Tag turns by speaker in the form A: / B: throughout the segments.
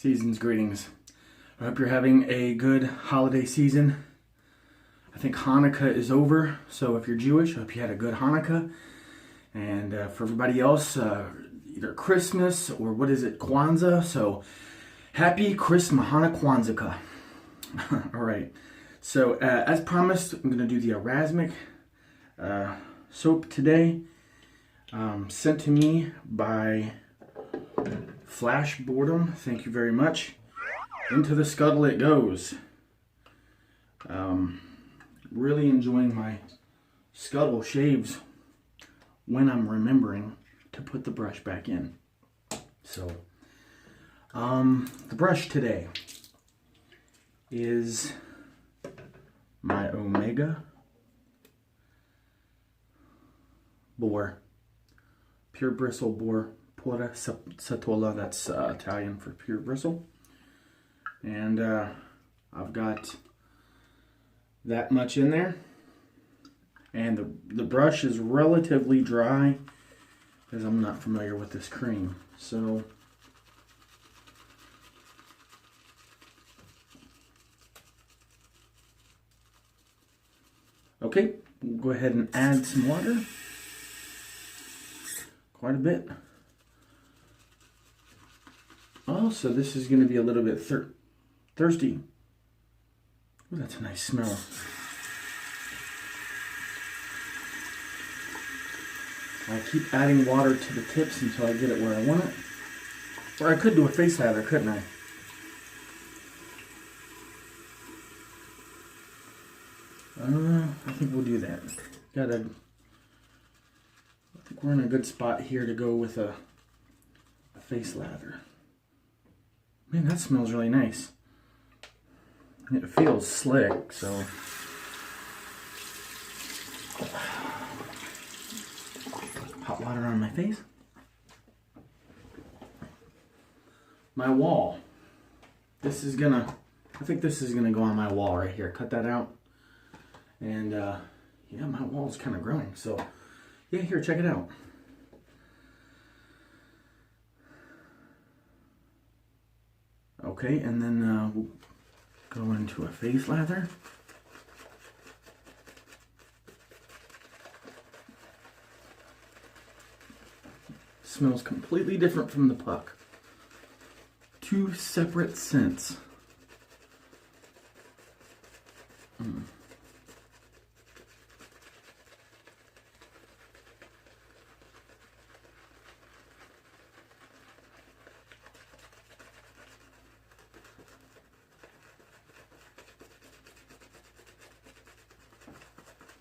A: Season's greetings. I hope you're having a good holiday season. I think Hanukkah is over, so if you're Jewish, I hope you had a good Hanukkah. And for everybody else, either Christmas or what is it, Kwanzaa. So happy Christmas, Kwanzaa. All right. So as promised, I'm going to do the Erasmic soap today. Sent to me by Flash Boredom. Thank you very much. Into the scuttle it goes. Really enjoying my scuttle shaves when I'm remembering to put the brush back in. So, the brush today is my Omega Boar, pure bristle boar, Pura Satola, that's Italian for pure bristle. And I've got that much in there. And the brush is relatively dry because I'm not familiar with this cream. So okay, we'll go ahead and add some water. Quite a bit. Oh, so this is going to be a little bit thirsty. Ooh, that's a nice smell. I keep adding water to the tips until I get it where I want it. Or I could do a face lather, couldn't I? I think we'll do that. I think we're in a good spot here to go with a face lather. Man, that smells really nice. It feels slick, so. Hot water on my face. My wall. I think this is gonna go on my wall right here. Cut that out. And yeah, my wall's kind of growing. So yeah, here, check it out. Okay, and then we'll go into a face lather. Smells completely different from the puck. Two separate scents.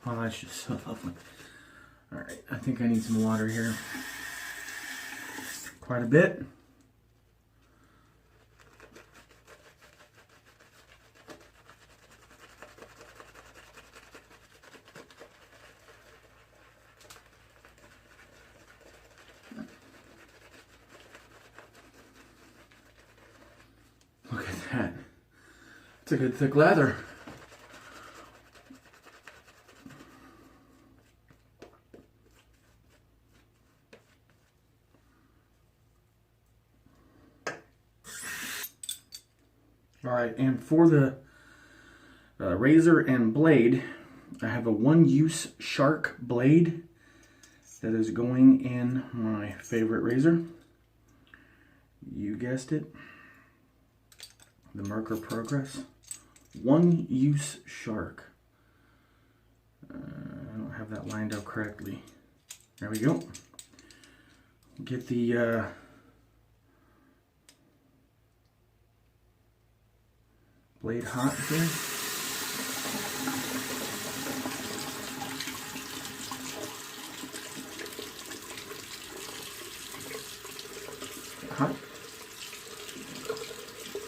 A: Oh, that's just so lovely. All right, I think I need some water here. Quite a bit. Look at that. It's a good thick lather. All right, and for the razor and blade, I have a one-use shark blade that is going in my favorite razor. You guessed it, the Merkur Progress. One-use shark. I don't have that lined up correctly. There we go. Get the blade hot here. Hot.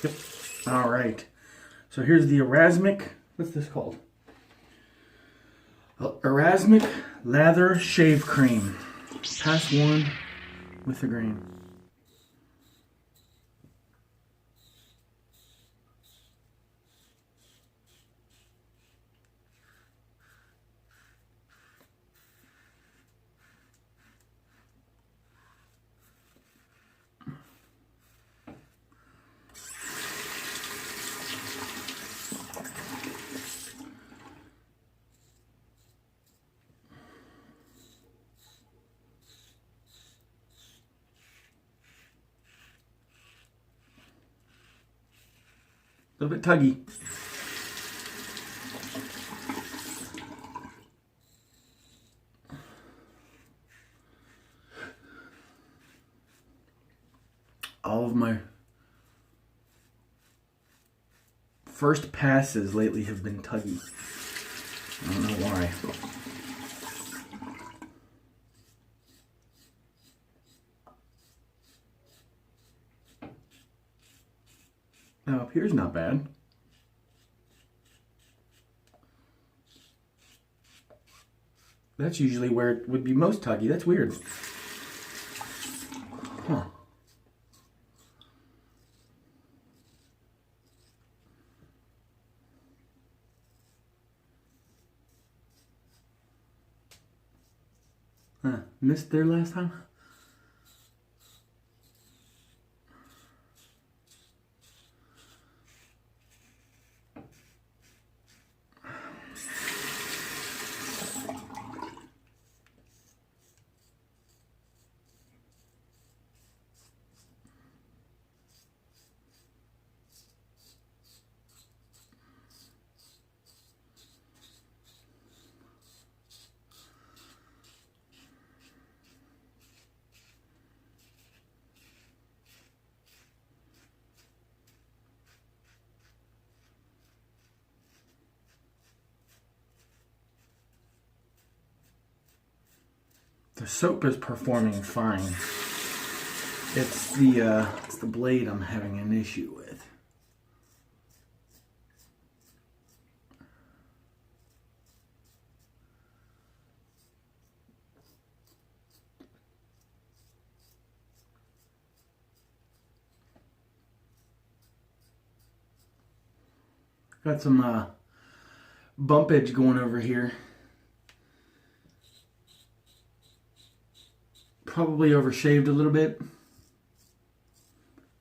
A: Yep. All right. So here's the Erasmic. What's this called? Erasmic Lather Shave Cream. Pass one with the grain. A little bit tuggy. All of my first passes lately have been tuggy. I don't know why. Now up here's not bad. That's usually where it would be most tuggy. That's weird. Huh. Missed there last time? The soap is performing fine. It's the blade I'm having an issue with. Got some bump edge going over here. Probably overshaved a little bit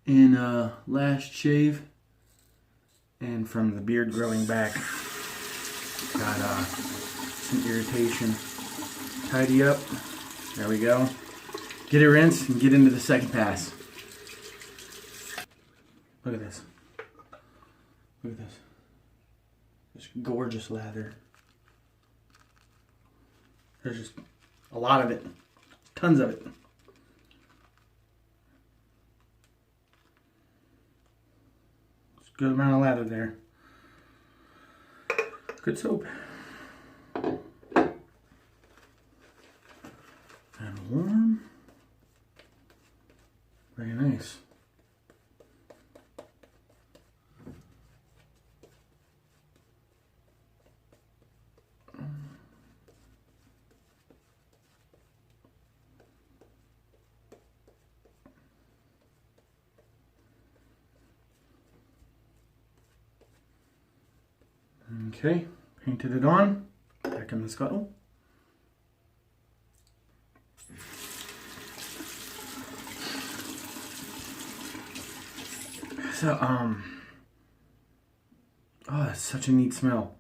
A: in last shave, and from the beard growing back, got some irritation. Tidy up. There we go. Get it rinsed and get into the second pass. Look at this. Look at this. This gorgeous lather. There's just a lot of it. Tons of it. It's a good amount of lather there. Good soap. And warm. Very nice. Okay, painted it on, back in the scuttle. So, oh, that's such a neat smell.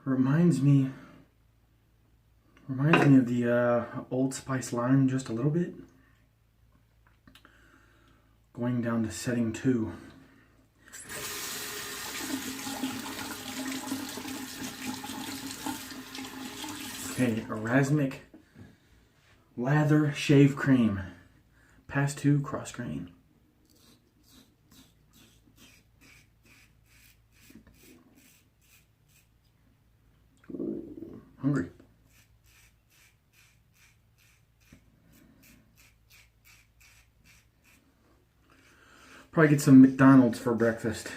A: Reminds me of the Old Spice lime just a little bit. Going down to setting 2. Okay, Erasmic Lather Shave Cream. Pass 2 cross grain. Ooh, hungry. Probably get some McDonald's for breakfast.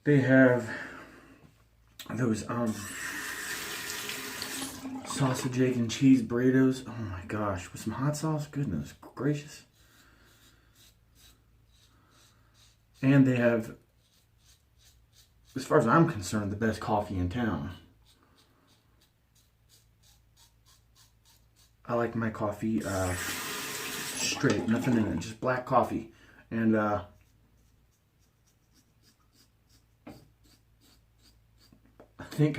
A: They have those sausage, egg, and cheese burritos. Oh my gosh, with some hot sauce. Goodness gracious. And they have, as far as I'm concerned, the best coffee in town. I like my coffee straight, nothing in it, just black coffee. And I think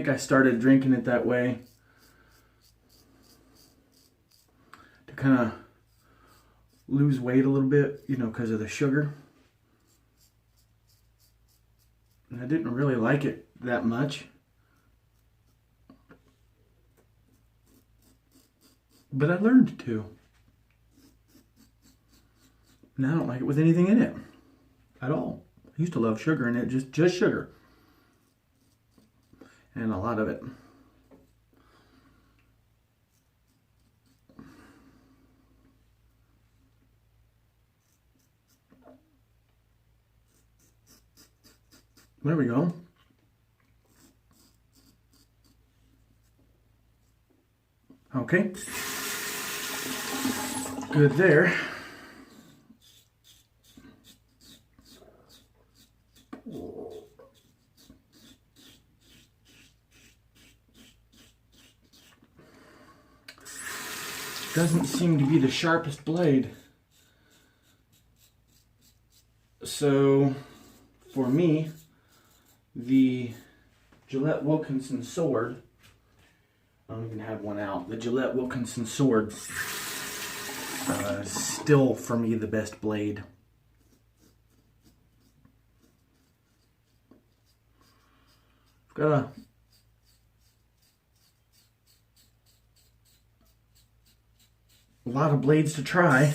A: I started drinking it that way to kind of lose weight a little bit, you know, because of the sugar. And I didn't really like it that much. But I learned to. And I don't like it with anything in it at all. I used to love sugar in it, just sugar. And a lot of it. There we go. Okay. Good there. Doesn't seem to be the sharpest blade. So, for me, the Gillette Wilkinson sword, I don't even have one out, the Gillette Wilkinson sword is still, for me, the best blade. I've got a lot of blades to try.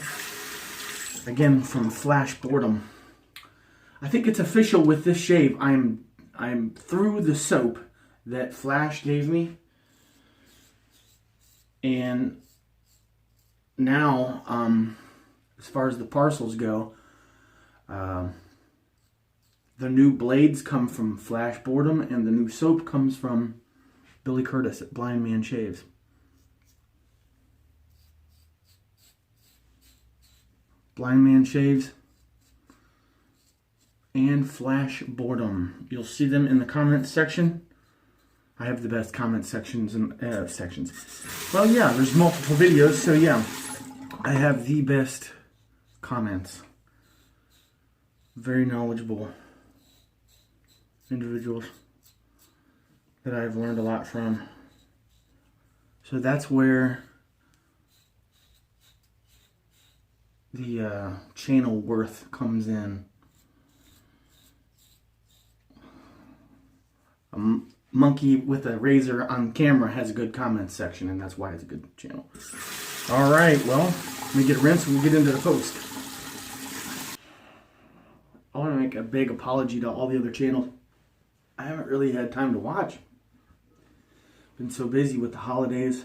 A: Again, from Flash Boredom. I think it's official with this shave. I'm through the soap that Flash gave me. And now, as far as the parcels go, the new blades come from Flash Boredom, and the new soap comes from Billy Curtis at Blind Man Shaves. Blind Man Shaves and Flash Boredom. You'll see them in the comments section. I have the best comment sections and sections. Well, yeah, there's multiple videos, so yeah, I have the best comments. Very knowledgeable individuals that I've learned a lot from. So that's where the channel worth comes in. A monkey with a razor on camera has a good comment section, and that's why it's a good channel. All right, well, let me get a rinse and we'll get into the post. I want to make a big apology to all the other channels. I haven't really had time to watch. Been so busy with the holidays.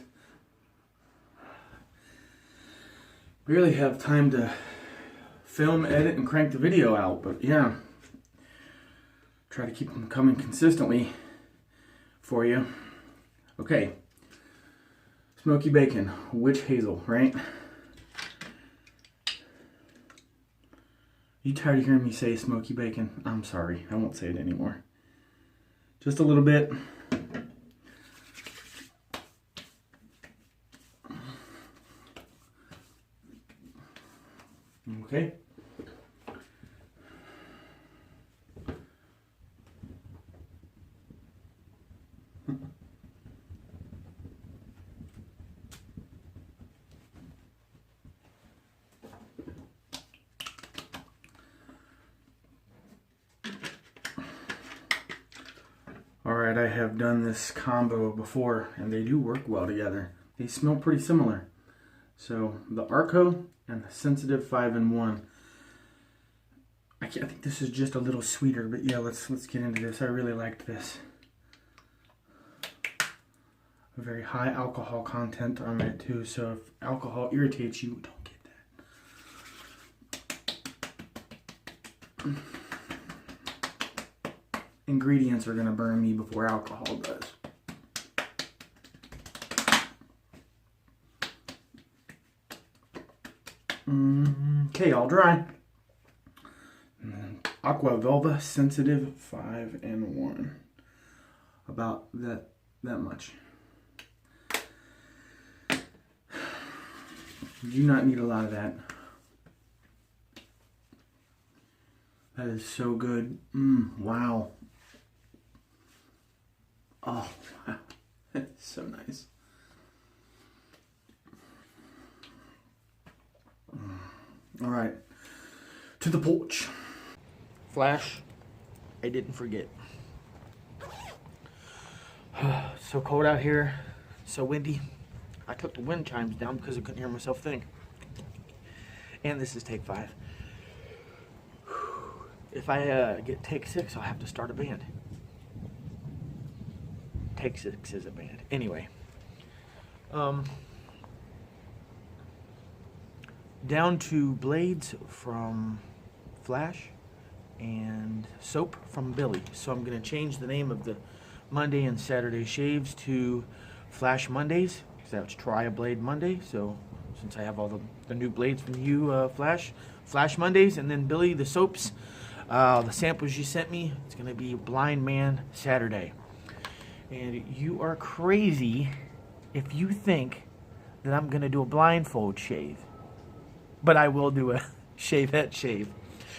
A: Barely have time to film, edit, and crank the video out, but yeah. Try to keep them coming consistently for you. Okay. Smoky bacon, witch hazel, right? You tired of hearing me say smoky bacon? I'm sorry, I won't say it anymore. Just a little bit. Okay. Alright, I have done this combo before, and they do work well together. They smell pretty similar. So, the Arco and the Sensitive 5-in-1. I think this is just a little sweeter, but yeah, let's get into this. I really liked this. A very high alcohol content on it too, so if alcohol irritates you, don't get that. Ingredients are going to burn me before alcohol does. Okay, all dry. Aqua Velva Sensitive 5-in-1. About that much. You do not need a lot of that. That is so good. Wow. Oh, wow. That's so nice. All right, to the porch. Flash, I didn't forget. So cold out here, so windy. I took the wind chimes down because I couldn't hear myself think. And this is take 5. If I get take 6, I'll have to start a band. Take 6 is a band. Anyway. Down to blades from Flash and soap from Billy. So I'm going to change the name of the Monday and Saturday shaves to Flash Mondays, because that's Try a Blade Monday. So since I have all the new blades from you, Flash Mondays, and then Billy, the soaps, the samples you sent me, it's going to be Blind Man Saturday. And you are crazy if you think that I'm going to do a blindfold shave. But I will do a shavette shave.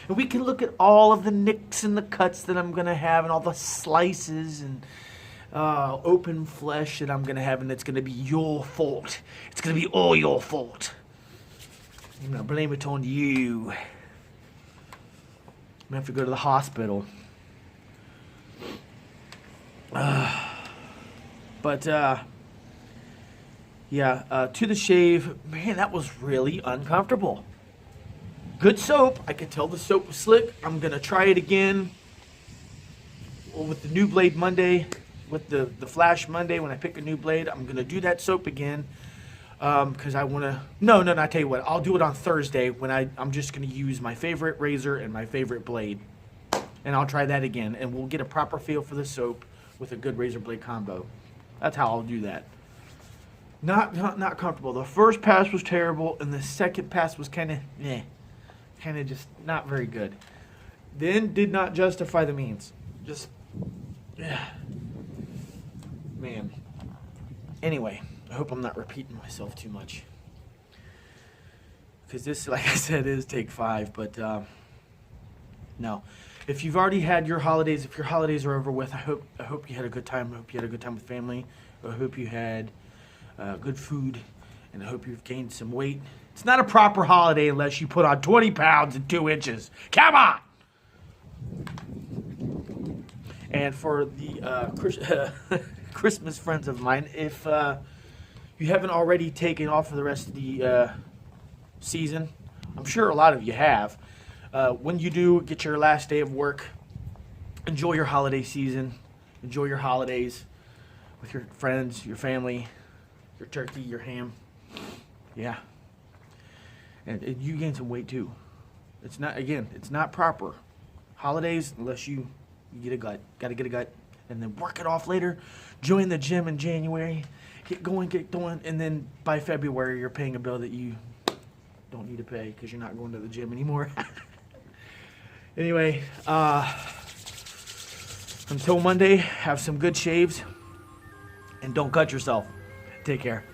A: And we can look at all of the nicks and the cuts that I'm going to have, and all the slices and open flesh that I'm going to have, and it's going to be your fault. It's going to be all your fault. I'm going to blame it on you. I'm going to have to go to the hospital. To the shave, man, that was really uncomfortable. Good soap. I could tell the soap was slick. I'm going to try it again with the new blade Monday, with the Flash Monday when I pick a new blade. I'm going to do that soap again because I want to... No, I tell you what. I'll do it on Thursday when I'm just going to use my favorite razor and my favorite blade. And I'll try that again, and we'll get a proper feel for the soap with a good razor blade combo. That's how I'll do that. Not comfortable. The first pass was terrible, and the second pass was kind of just not very good. Then did not justify the means. Just, man. Anyway, I hope I'm not repeating myself too much, because this, like I said, is take 5. But no, if you've already had your holidays, if your holidays are over with, I hope you had a good time. I hope you had a good time with family. I hope you had good food, and I hope you've gained some weight. It's not a proper holiday unless you put on 20 pounds and 2 inches. Come on! And for the Christmas friends of mine, if you haven't already taken off for the rest of the season, I'm sure a lot of you have. When you do get your last day of work, enjoy your holiday season. Enjoy your holidays with your friends, your family, your turkey, your ham. Yeah. And you gain some weight too. It's not proper. Holidays, unless you get a gut. Got to get a gut. And then work it off later. Join the gym in January. Get going. And then by February, you're paying a bill that you don't need to pay because you're not going to the gym anymore. Anyway, until Monday, have some good shaves. And don't cut yourself. Take care.